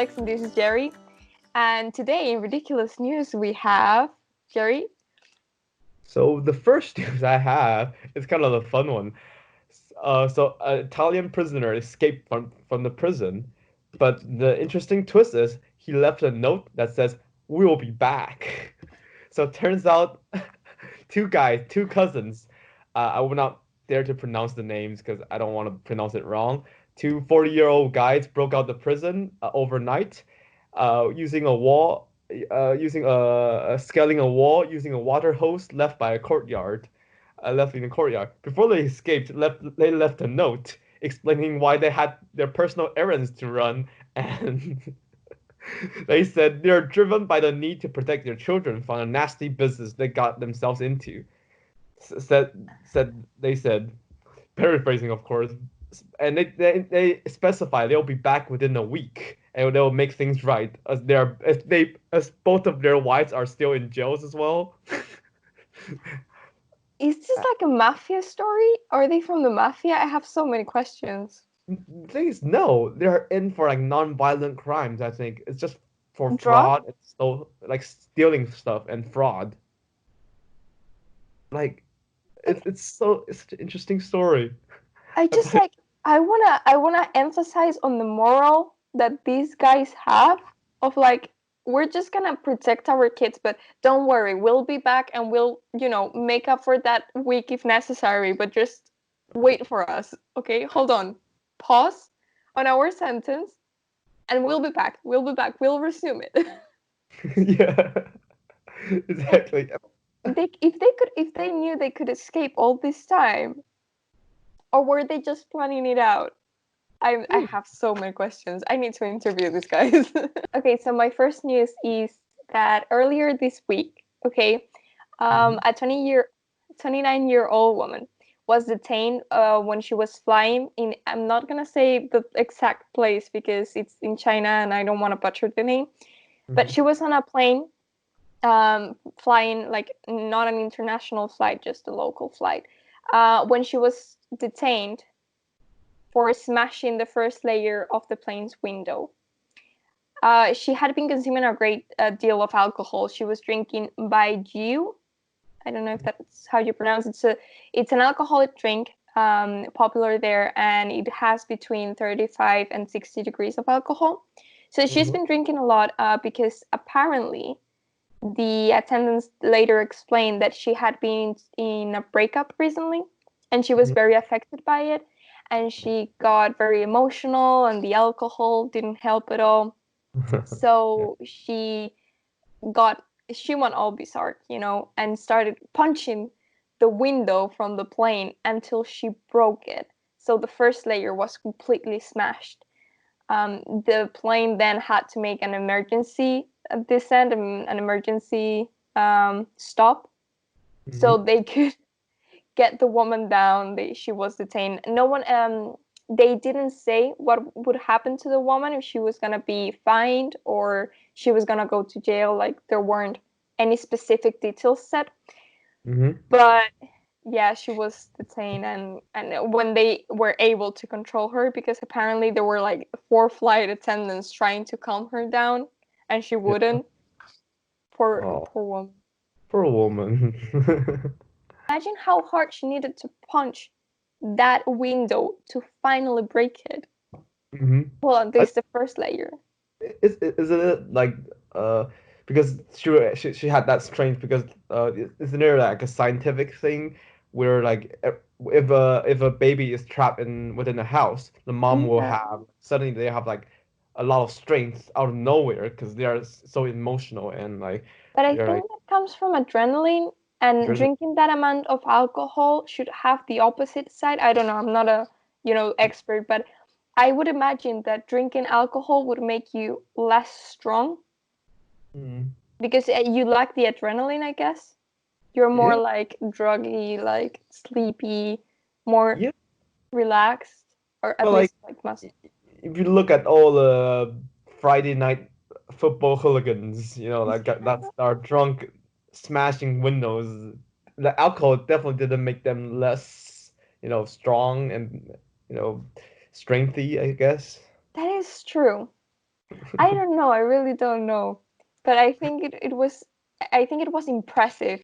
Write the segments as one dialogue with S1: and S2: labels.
S1: Alex, and this is Jerry. And today in Ridiculous News, we have Jerry.
S2: So the first news I have is kind of a fun one. So an Italian prisoner escaped from the prison, but the interesting twist is he left a note that says, "We'll be back." So it turns out two guys, two cousins, I will not dare to pronounce the names because I don't want to pronounce it wrong. Two 40-year-old guys broke out the prison overnight, using a wall, scaling a wall using a water hose left by a courtyard, left in the courtyard. Before they escaped, they left a note explaining why they had their personal errands to run, and they said they're driven by the need to protect their children from a nasty business they got themselves into. Said, paraphrasing, of course, and they specify they'll be back within a week and they'll make things right as both of their wives are still in jails as well.
S1: Is this like a mafia story? Are they from the mafia? I have so many questions.
S2: The thing is, no, they're in for like non-violent crimes. I think it's just for
S1: Drug?
S2: fraud and like stealing stuff and fraud. Like
S1: Like,
S2: it's an interesting story.
S1: I just like I wanna emphasize on the moral that these guys have of like we're just gonna protect our kids, but don't worry, we'll be back and we'll, make up for that week if necessary, but just wait for us. Okay, hold on. Pause on our sentence and we'll be back. We'll be back. We'll resume it.
S2: Yeah,
S1: Like
S2: exactly.
S1: if they knew they could escape all this time, or were they just planning it out? I have so many questions. I need to interview these guys. Okay, so my first news is that earlier this week, okay,
S2: Mhm.
S1: a 29-year-old woman was detained when she was flying in. I'm not gonna say the exact place because it's in China and I don't want to butcher the name. But
S2: Mhm.
S1: she was on a plane, flying like not an international flight, just a local flight. When she was detained for smashing the first layer of the plane's window. She had been consuming a great deal of alcohol. She was drinking Baijiu. I don't know if that's how you pronounce it. It's an alcoholic drink, popular there, and it has between 35 and 60 degrees of alcohol. So she's
S2: Mhm.
S1: been drinking a lot because apparently the attendants later explained that she had been in a breakup recently and she was
S2: Mhm.
S1: very affected by it. And she got very emotional, and the alcohol didn't help at all.
S2: Yeah.
S1: So got she went all bizarre, and started punching the window from the plane until she broke it. So the first layer was completely smashed. The plane then had to make an emergency descent, an emergency stop, so
S2: Mhm.
S1: they could get the woman down. She was detained. No one, they didn't say what would happen to the woman, if she was gonna be fined or she was gonna go to jail. Like there weren't any specific details set,
S2: Mhm.
S1: but yeah, she was detained, and when they were able to control her, because apparently there were like four flight attendants trying to calm her down, and she
S2: Yeah.
S1: wouldn't. Poor
S2: Oh,
S1: poor woman.
S2: poor woman.
S1: Imagine how hard she needed to punch that window to finally break it.
S2: Mhm.
S1: Well, this is the first layer.
S2: Isn't it like uh because she had that strength because isn't there like a scientific thing where like if a baby is trapped in within a house, the mom will
S1: Yeah,
S2: have suddenly they have like a lot of strength out of nowhere because they are so emotional and like
S1: but I
S2: they're like
S1: think that comes from adrenaline, and
S2: driven.
S1: drinking that amount of alcohol should have the opposite side. I don't know. I'm not a, expert, but I would imagine that drinking alcohol would make you less strong
S2: Mm.
S1: because you lack the adrenaline, I guess. You're more
S2: Yeah,
S1: like druggy, like sleepy, more
S2: yeah.
S1: relaxed, or at
S2: Well, like
S1: least like must.
S2: if you look at all the Friday night football hooligans, like that's are drunk, smashing windows. The alcohol definitely didn't make them less, strong and you know, strengthy, I guess.
S1: That is true. I don't know. I really don't know. But I think it was impressive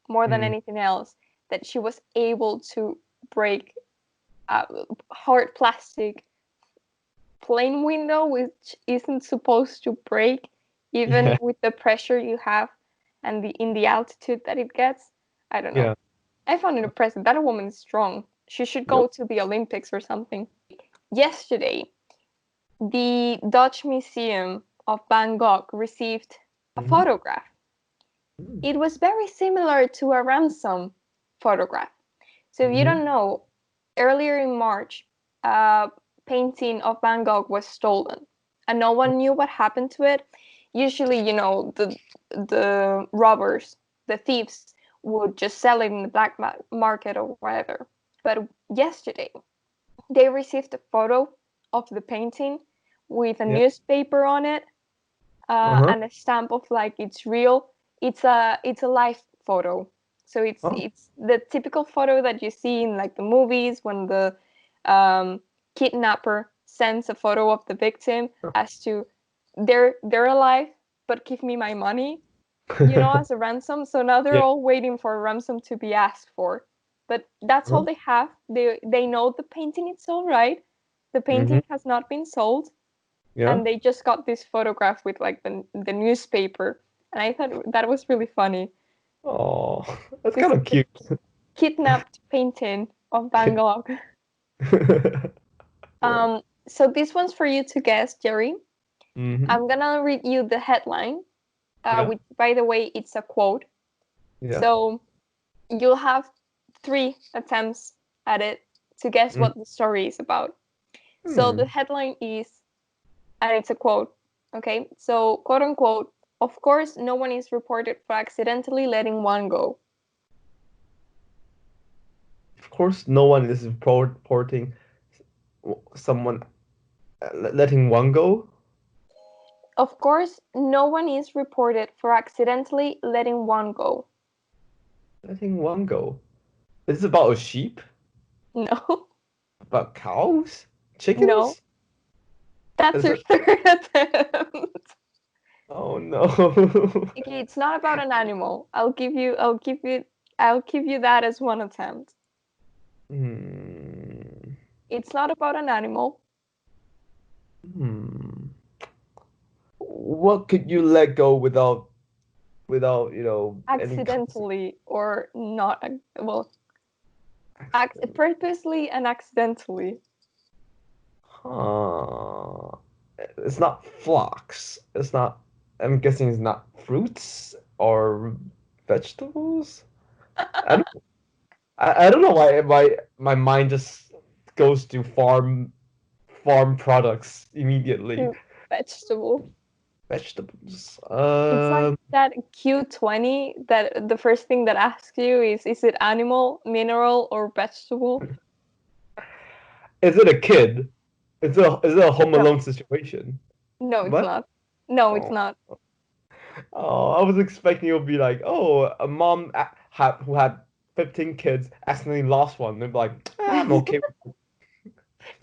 S1: more than
S2: Mm,
S1: anything else that she was able to break a hard plastic plane window, which isn't supposed to break, even
S2: yeah,
S1: with the pressure you have and in the altitude that it gets. I don't know.
S2: yeah.
S1: I found it impressive. That woman is strong. She should
S2: Yep.
S1: go to the Olympics or something. Yesterday, the Dutch Museum of Van Gogh received a
S2: Hmm.
S1: photograph. It was very similar to a ransom photograph. So if you
S2: Hmm.
S1: don't know, earlier in March, a painting of Van Gogh was stolen, and no one knew what happened to it. Usually, the robbers, the thieves, would just sell it in the black market or whatever. But yesterday, they received a photo of the painting with a
S2: Yeah.
S1: newspaper on it,
S2: Uh-huh.
S1: and a stamp of like it's real. It's a live photo, so
S2: Oh,
S1: it's the typical photo that you see in like the movies when the um, kidnapper sends a photo of the victim as to they're alive, but give me my money, as a ransom. So now they're
S2: yeah.
S1: all waiting for a ransom to be asked for. But that's all
S2: Huh?
S1: they have. They know the painting is all right. The
S2: Hmm.
S1: painting has not been sold,
S2: Yeah.
S1: and they just got this photograph with like the newspaper, and I thought that was really funny.
S2: Oh, that's
S1: This
S2: kind
S1: is
S2: of
S1: the
S2: cute.
S1: kidnapped painting of Van Gogh.
S2: Yeah.
S1: So this one's for you to guess, Jerry.
S2: Hmm.
S1: I'm gonna read you the headline,
S2: Yeah.
S1: which, by the way, it's a quote.
S2: Yeah.
S1: So you'll have 3 attempts at it to guess
S2: Mm.
S1: what the story is about. So the
S2: Hmm.
S1: headline is, and it's a quote, okay? So, quote unquote, of course, no one is reported for accidentally letting one go.
S2: Of course, no one is reporting someone letting one go.
S1: Of course, no one is reported for accidentally letting one go.
S2: Letting one go. Is it about a sheep?
S1: No,
S2: About cows?
S1: no,
S2: Chickens?
S1: that's
S2: Is
S1: your
S2: it?
S1: third attempt.
S2: Oh no.
S1: Okay, it's not about an animal. I'll give you that as one attempt.
S2: Hmm.
S1: It's not about an animal.
S2: Hmm. What could you let go without any consequence?
S1: Accidentally or not, well,
S2: Accident.
S1: purposely and accidentally.
S2: Huh. It's not flocks. It's not. I'm guessing it's not fruits or vegetables. I don't. I don't know why my mind just goes to farm products immediately.
S1: To vegetable.
S2: Vegetables.
S1: It's like that Q20 that the first thing that asks you is it animal, mineral, or vegetable?
S2: Is it a kid? Is it a Home
S1: No,
S2: Alone situation?
S1: no, it's
S2: What?
S1: not. No, it's
S2: Oh,
S1: not.
S2: oh, I was expecting it would be like, oh, a mom who had 15 kids accidentally lost one. They'd be like, "Ah, I'm okay with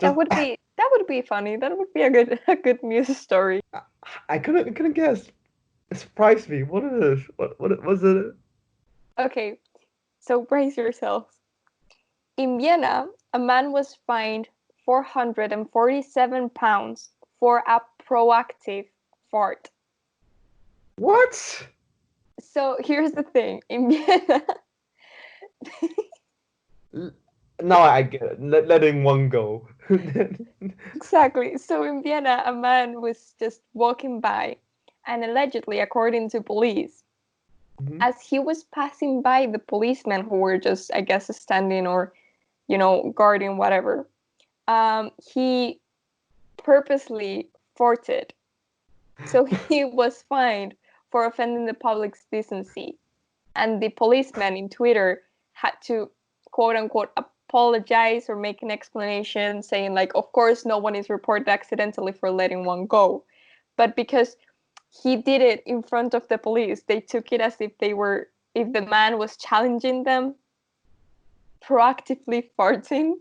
S1: That
S2: just
S1: would be that would be funny. That would be a good a good news story.
S2: I couldn't guess. It surprised me. What is this? What was it?
S1: Okay, so brace yourselves. In Vienna, a man was fined 447 pounds for a proactive fart.
S2: What?
S1: So here's the thing. In Vienna,
S2: L- Now I get it. Letting one go.
S1: exactly. So in Vienna, a man was just walking by, and allegedly, according to police,
S2: Mhm.
S1: as he was passing by the policemen who were just, I guess, standing or, guarding whatever, he purposely farted. So he was fined for offending the public's decency. And the policeman in Twitter had to, quote unquote, apologize or make an explanation saying, like, of course, no one is reported accidentally for letting one go. But because he did it in front of the police, they took it as if the man was challenging them, proactively farting,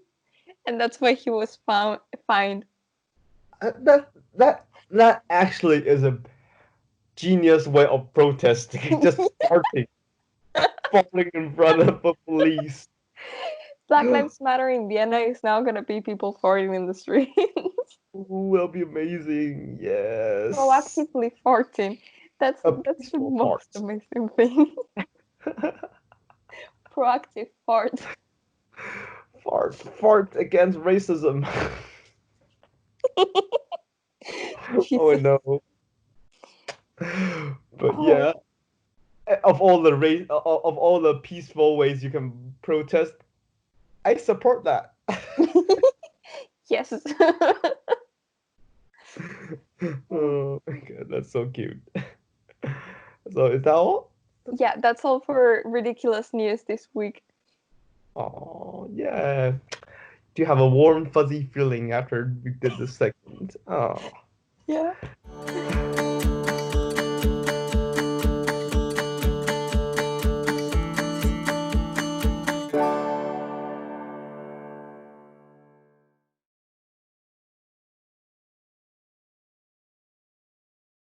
S1: and that's why he was fined.
S2: That actually is a genius way of protesting. Just starting, falling in front of the police.
S1: Black Lives Matter in Vienna is now gonna be people farting in the streets.
S2: Will be amazing. Yes.
S1: Proactively farting. That's
S2: A
S1: the
S2: peaceful
S1: most
S2: fart.
S1: amazing thing. Proactive fart.
S2: Fart against racism. Oh
S1: Jesus.
S2: no. But
S1: Oh,
S2: yeah, of all the peaceful ways you can protest, I support that.
S1: yes.
S2: Oh my god, that's so cute. So is that all?
S1: Yeah, that's all for ridiculous news this week.
S2: Oh yeah. Do you have a warm fuzzy feeling after we did the segment? Oh.
S1: Yeah.